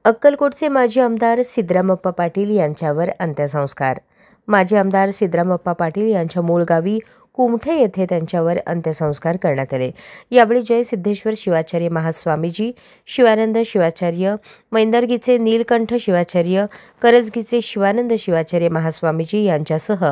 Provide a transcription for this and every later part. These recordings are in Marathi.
अक्कलकोटचे माजी आमदार सिद्धरामप्पा पाटील यांच्यावर अंत्यसंस्कार। माजी आमदार सिद्धरामप्पा पाटील यांच्या मूळ गावी कुमठे येथे त्यांच्यावर अंत्यसंस्कार करण्यात आले। यावेळी जय सिद्धेश्वर शिवाचार्य महास्वामीजी, शिवानंद शिवाचार्य, मैंदर्गीचे नीलकंठ शिवाचार्य, करजगीचे शिवानंद शिवाचार्य महास्वामीजी यांच्यासह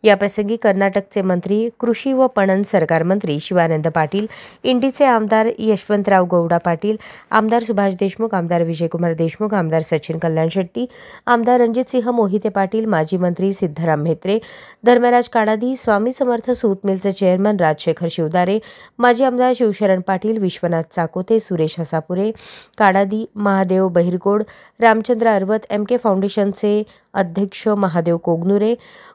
याप्रसंगी कर्नाटकचे मंत्री, कृषी व पणन सरकार मंत्री शिवानंद पाटील, इंडीचे आमदार यशवंतराव गौडा पाटील, आमदार सुभाष देशमुख, आमदार विजयकुमार देशमुख, आमदार सचिन कल्याण शेट्टी, आमदार रणजितसिंह मोहिते पाटील, माजी मंत्री सिद्धराम म्हेत्रे, धर्मराज काडादी, स्वामी समर्थ सूत मिलचे चेअरमन राजशेखर शिवदारे, माजी आमदार शिवशरण पाटील, विश्वनाथ चाकोते, सुरेश हसापुरे, काडादी, महादेव बहिरगोड, रामचंद्र अरवत, MK फाउंडेशनचे अध्यक्ष महादेव कोगनुरे,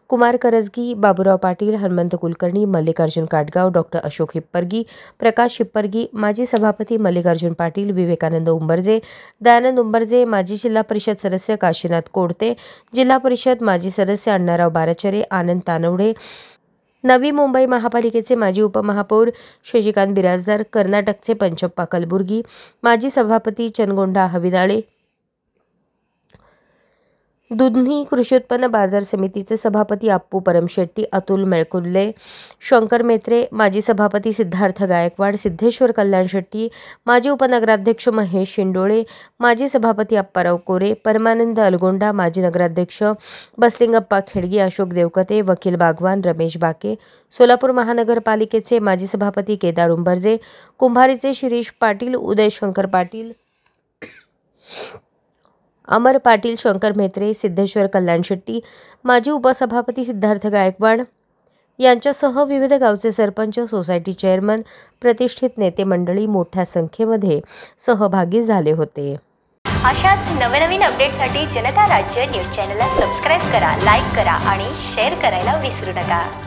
कुमार करजगी, बाबूराव पाटील, हनुमंत कुलकर्णी, मल्लिकार्जुन काटगाव, डॉक्टर अशोक हिप्परगी, प्रकाश हिप्परगी, माजी सभापती मल्लिकार्जुन पाटील, विवेकानंद उंबरजे, दयानंद उंबरजे, माजी जिल्हा परिषद सदस्य काशीनाथ कोडते, जिल्हा परिषद माजी सदस्य अण्णाराव बाराचरे, आनंद तानवडे, नवी मुंबई महापालिकेचे माजी उपमहापौर शशिकांत बिराजदार, कर्नाटकचे पंचप्पा कलबुर्गी, माजी सभापती चनगोंडा हविदाळे, दुधनी कृषी उत्पन्न बाजार समितीचे सभापती अप्पू परमशेट्टी, अतुल मेळकुल्ले, शंकर मेत्रे, माजी सभापती सिद्धार्थ गायकवाड, सिद्धेश्वर कल्याण शेट्टी, माजी उपनगराध्यक्ष महेश शिंडोळे, माजी सभापती अप्पाराव कोरे, परमानंद अलगोंडा, माजी नगराध्यक्ष बसलिंगप्पा खेडगी, अशोक देवकते, वकील बागवान रमेश बाके, सोलापूर महानगरपालिकेचे माजी सभापती केदार उंबरजे, कुंभारीचे शिरीष पाटील, उदय शंकर पाटील, अमर पाटील, शंकर म्हेत्रे, सिद्धेश्वर कल्याण शेट्टी, माजी उपसभापती सिद्धार्थ गायकवाड यांच्यासह विविध गावचे सरपंच, सोसायटी चेअरमन, प्रतिष्ठित नेते मंडळी मोठ्या संख्येमध्ये सहभागी झाले होते। अशाच नवनवीन अपडेटसाठी जनता राज्य न्यूज चॅनलला सबस्क्राइब करा, लाईक करा आणि शेअर करायला विसरू नका।